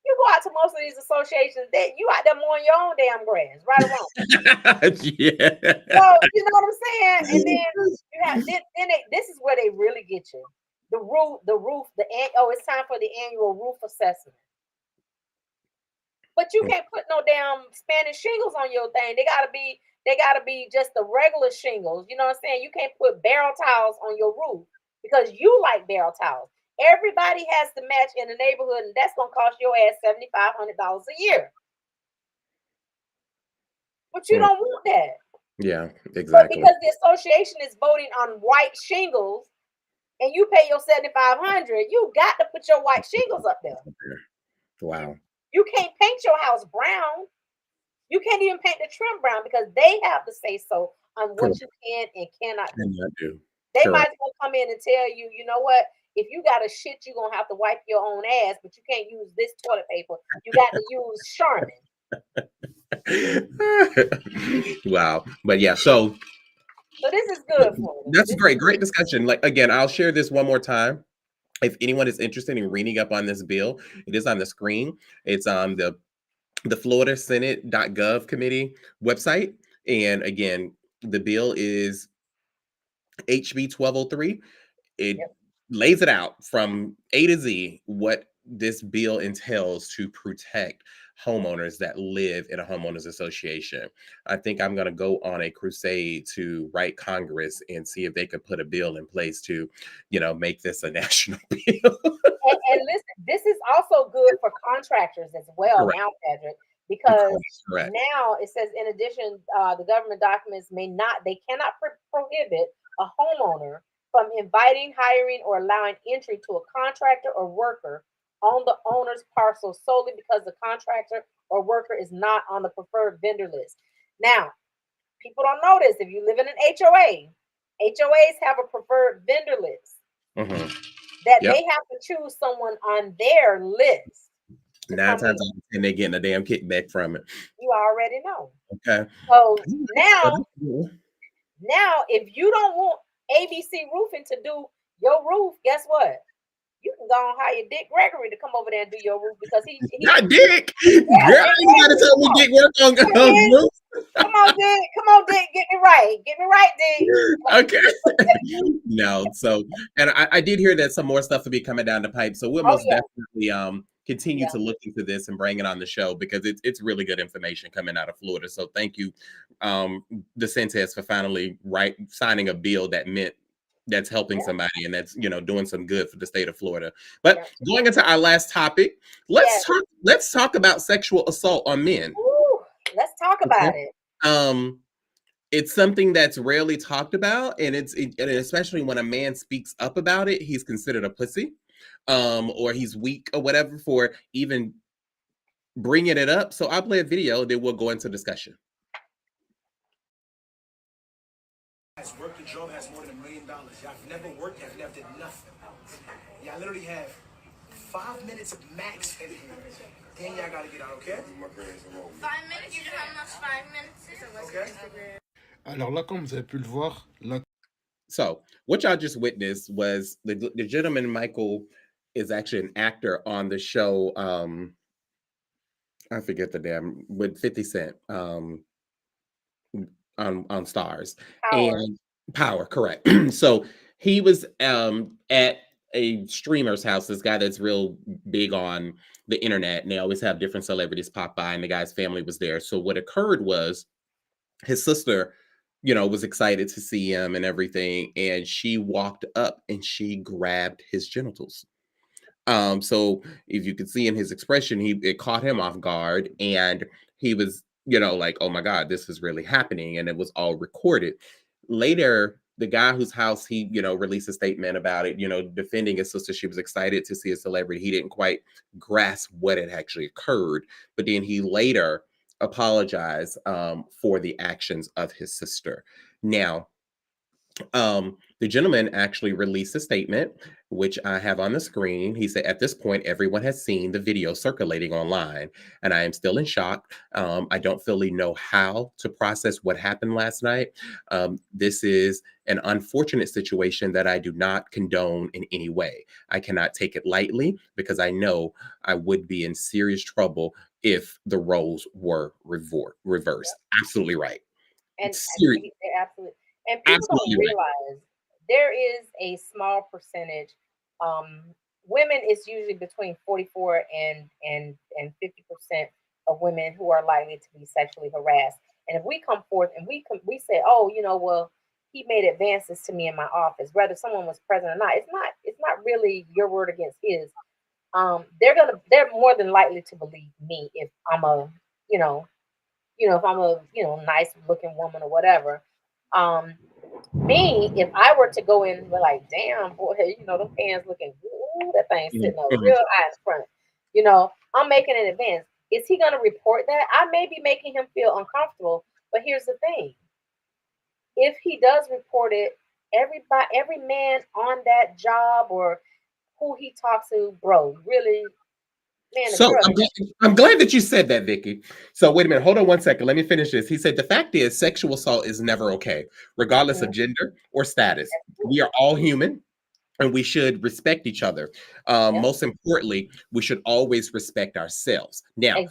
You go out to most of these associations, you out there mowing your own damn grass, right or wrong. Yeah. So, you know what I'm saying? And then this is where they really get you. The roof, it's time for the annual roof assessment. But you can't put no damn Spanish shingles on your thing. They gotta be just the regular shingles. You know what I'm saying? You can't put barrel tiles on your roof because you like barrel tiles. Everybody has to match in the neighborhood, and that's gonna cost your ass $7,500 a year. But you don't want that. Yeah, exactly. But because the association is voting on white shingles, and you pay your $7,500, you got to put your white shingles up there. Wow. You can't paint your house brown. You can't even paint the trim brown because they have to say so on what you can and cannot do. They might as well come in and tell you, you know what? If you got a shit, you're going to have to wipe your own ass, but you can't use this toilet paper. You got to use Charmin. Wow. But yeah, so this is good for you. That's great discussion. Like, again, I'll share this one more time. If anyone is interested in reading up on this bill, it is on the screen. It's on the Florida Senate.gov committee website. And again, the bill is HB 1203. It lays it out from A to Z what this bill entails to protect homeowners that live in a homeowners association. I think I'm going to go on a crusade to write Congress and see if they could put a bill in place to, make this a national bill. And listen, this is also good for contractors as well Correct. now, Patrick, because Correct. now it says, in addition, the government documents they cannot prohibit a homeowner from inviting, hiring, or allowing entry to a contractor or worker on the owner's parcel solely because the contractor or worker is not on the preferred vendor list. Now, people don't know this. If you live in an HOA, HOAs have a preferred vendor list that they have to choose someone on their list. 9 times out of 10, they're getting a damn kickback from it. You already know. Okay. So now, if you don't want ABC Roofing to do your roof, guess what? You can go and hire Dick Gregory to come over there and do your roof, because he not Dick. Girl, you gotta tell me Dick work on roof. Come on, Dick. Get me right, Dick. Okay. No, so, and I did hear that some more stuff will be coming down the pipe. So we'll most definitely continue to look into this and bring it on the show, because it's really good information coming out of Florida. So thank you, DeSantis, for finally signing a bill that's helping somebody, and that's doing some good for the state of Florida. But going into our last topic, let's talk about sexual assault on men. Ooh, let's talk about it. It's something that's rarely talked about, and and especially when a man speaks up about it, he's considered a pussy, or he's weak or whatever for even bringing it up. So I'll play a video, then we'll go into discussion. Has worked a job, has more than $1 million. Y'all never worked, y'all never did nothing. Y'all literally have 5 minutes max in here. Then y'all gotta get out, okay? 5 minutes? You know how much 5 minutes is? Okay. Alors là, comme vous avez pu le voir, là. So what y'all just witnessed was the gentleman, Michael, is actually an actor on the show. I forget the damn, with 50 Cent. On Stars. And Power, correct. So he was at a streamer's house, this guy that's real big on the internet, and they always have different celebrities pop by, and the guy's family was there. So what occurred was his sister, was excited to see him and everything, and she walked up and she grabbed his genitals. So if you could see in his expression, it caught him off guard, and he was like, oh my God, this is really happening. And it was all recorded. Later, the guy whose house he, released a statement about it, defending his sister. She was excited to see a celebrity. He didn't quite grasp what had actually occurred. But then he later apologized for the actions of his sister. Now, the gentleman actually released a statement, which I have on the screen. He said, at this point, everyone has seen the video circulating online, and I am still in shock. I don't fully know how to process what happened last night. This is an unfortunate situation that I do not condone in any way. I cannot take it lightly, because I know I would be in serious trouble if the roles were reversed. Absolutely right. And absolutely. And people don't realize there is a small percentage. Women is usually between 44 and 50% of women who are likely to be sexually harassed. And if we come forth and we say, oh, well, he made advances to me in my office, whether someone was present or not, it's not really your word against his. They're more than likely to believe me if I'm a, if I'm a, nice looking woman or whatever. Me, if I were to go in and be like, damn, boy, them pants looking good, that thing sitting up real high in front, I'm making an advance. Is he going to report that? I may be making him feel uncomfortable, but here's the thing. If he does report it, every man on that job or who he talks to, bro, really, man. So I'm glad that you said that, Vicky. So wait a minute, hold on one second. Let me finish this. He said the fact is sexual assault is never okay, regardless of gender or status. We are all human, and we should respect each other. Most importantly, we should always respect ourselves. Now,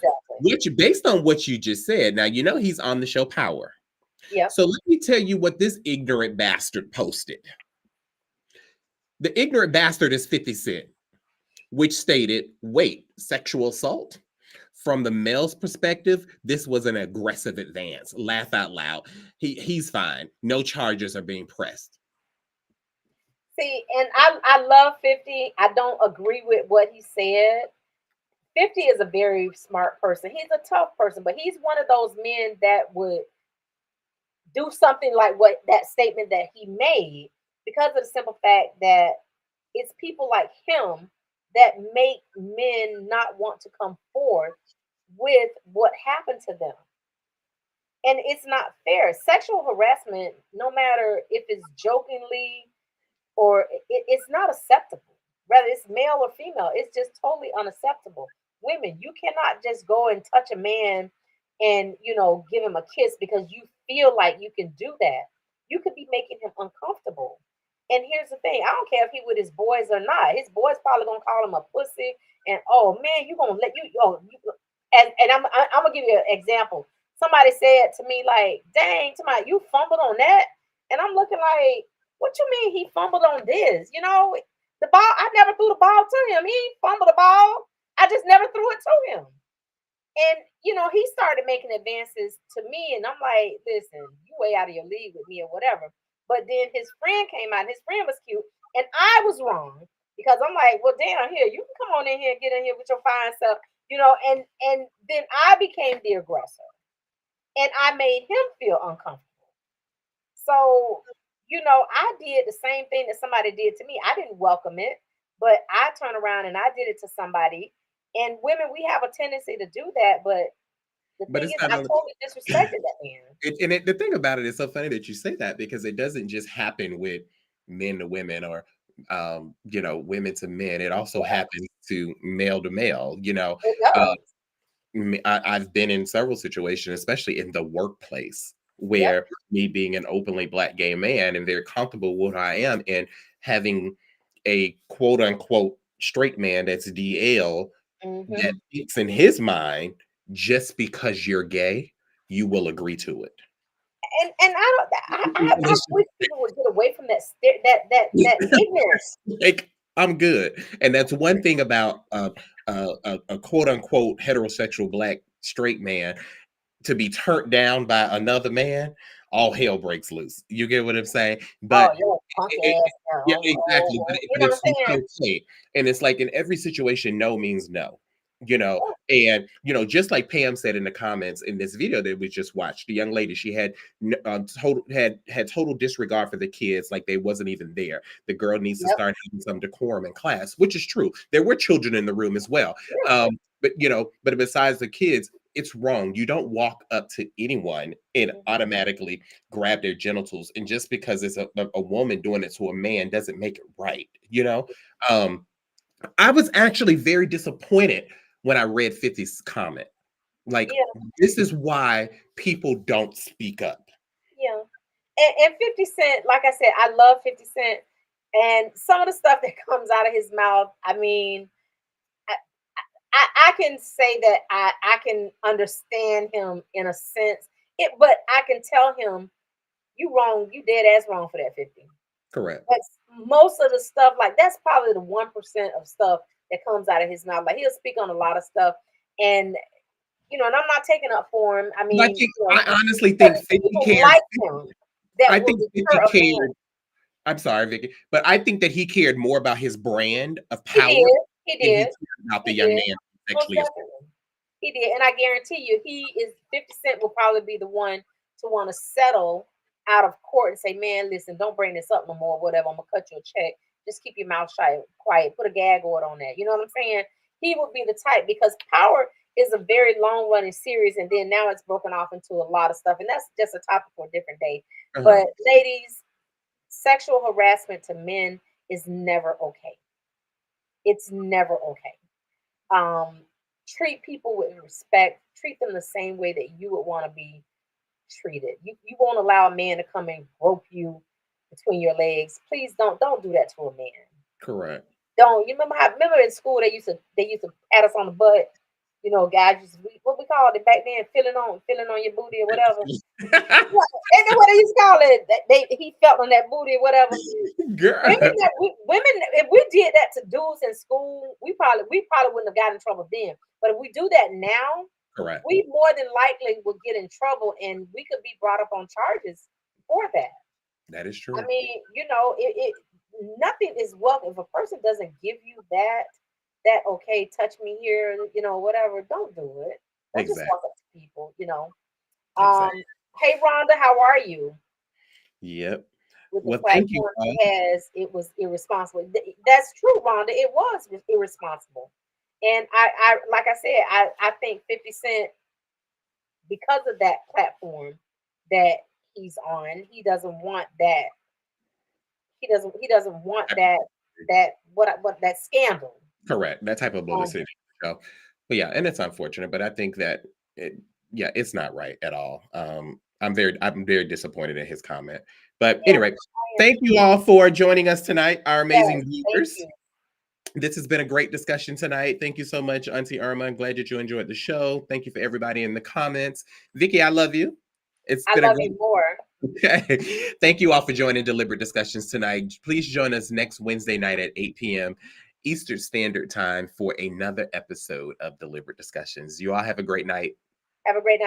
based on what you just said, now he's on the show Power. Yeah. So let me tell you what this ignorant bastard posted. The ignorant bastard is 50 Cent. which stated, wait, sexual assault? From the male's perspective, this was an aggressive advance. Laugh out loud. He's fine. No charges are being pressed. See, and I love 50. I don't agree with what he said. 50 is a very smart person. He's a tough person, but he's one of those men that would do something like what that statement that he made because of the simple fact that it's people like him that make men not want to come forth with what happened to them. And it's not fair. Sexual harassment, no matter if it's jokingly or it's not acceptable. Whether it's male or female, it's just totally unacceptable. Women, you cannot just go and touch a man and give him a kiss because you feel like you can do that. You could be making him uncomfortable. And here's the thing: I don't care if he with his boys or not. His boys probably gonna call him a pussy. And oh man, you gonna let you and I'm gonna give you an example. Somebody said to me like, "Dang, somebody you fumbled on that," and I'm looking like, "What you mean he fumbled on this?" The ball. I never threw the ball to him. He fumbled the ball. I just never threw it to him. And he started making advances to me, and I'm like, "Listen, you way out of your league with me or whatever." But then his friend came out, and his friend was cute, and I was wrong because I'm like, "Well, damn, here you can come on in here and get in here with your fine self," And then I became the aggressor, and I made him feel uncomfortable. So I did the same thing that somebody did to me. I didn't welcome it, but I turned around and I did it to somebody. And women, we have a tendency to do that, but the But thing it's is, not I only, totally disrespected that man. the thing about it is so funny that you say that because it doesn't just happen with men to women or women to men. It also Yeah, happens to male. it Uh, does. I've been in several situations, especially in the workplace, Yep. where me being an openly black gay man and very comfortable with who I am and having a quote unquote straight man that's DL Hmm. that thinks in his mind, just because you're gay, you will agree to it. And I wish people would get away from that that ignorance. Like, I'm good. And that's one thing about a quote unquote heterosexual black straight man to be turned down by another man, all hell breaks loose. You get what I'm saying? Oh, But you're a punk it, ass. yeah, exactly. You But know what it's I'm not saying? okay. And it's like in every situation, no means no. And just like Pam said in the comments in this video that we just watched, the young lady, she had total disregard for the kids, like they wasn't even there. The girl needs to Yep. start having some decorum in class, which is true. There were children in the room as well. Yeah. But besides the kids, it's wrong. You don't walk up to anyone and automatically grab their genitals. And just because it's a woman doing it to a man doesn't make it right. I was actually very disappointed when I read 50's comment. Like, Yeah. this is why people don't speak up. Yeah. And 50 Cent, like I said, I love 50 Cent. And some of the stuff that comes out of his mouth, I mean, I, I can say that I can understand him in a sense. But I can tell him, you wrong, you dead ass wrong for that 50. Correct. That's most of the stuff, like that's probably the 1% of stuff that comes out of his mouth. Like he'll speak on a lot of stuff. And and I'm not taking up for him. I But mean, I honestly but think 50 people cared. like him that I will think 50 deter a man. cared. I'm sorry, Vicky, but I think that he cared more about his brand of He power did. He than he did. cared about the He young did. man Most sexually. definitely. He did. And I guarantee you, 50 Cent will probably be the one to want to settle out of court and say, man, listen, don't bring this up no more, whatever. I'm going to cut you a check. Just keep your mouth shut, quiet. Put a gag order on that. You know what I'm saying? He would be the type because Power is a very long running series. And then now it's broken off into a lot of stuff. And that's just a topic for a different day. But ladies, sexual harassment to men is never okay. It's never okay. Treat people with respect. Treat them the same way that you would want to be treated. You won't allow a man to come and grope you between your legs. Please don't do that to a man. Correct. Don't. You remember in school they used to pat us on the butt. you know, guys just what we called it back then, feeling on your booty or whatever. Isn't that what they used to call it? He felt on that booty or whatever. Girl. Women, if we did that to dudes in school, we probably wouldn't have gotten in trouble then. But if we do that now, Correct. we more than likely will get in trouble, and we could be brought up on charges for that. That is true. I mean, you know, nothing is welcome if a person doesn't give you that okay, touch me here, you know, whatever. Don't do it. Don't just walk up to people, you know. Hey Rhonda, how are you? Yep. With the Well, thank you. it was irresponsible. That's true, Rhonda. It was irresponsible. And I like I said, I think 50 Cent, because of that platform that he's on, he doesn't want that. He doesn't want that scandal. Correct. That type of publicity. But yeah, and it's unfortunate, but I think that it's not right at all. I'm very disappointed in his comment. But anyway, thank you all for joining us tonight, our amazing viewers. This has been a great discussion tonight. Thank you so much, Auntie Irma. I'm glad that you enjoyed the show. Thank you for everybody in the comments. Vicky, I love you. I love you more. Okay. Thank you all for joining Deliberate Discussions tonight. Please join us next Wednesday night at 8 p.m. Eastern Standard Time for another episode of Deliberate Discussions. You all have a great night. Have a great night.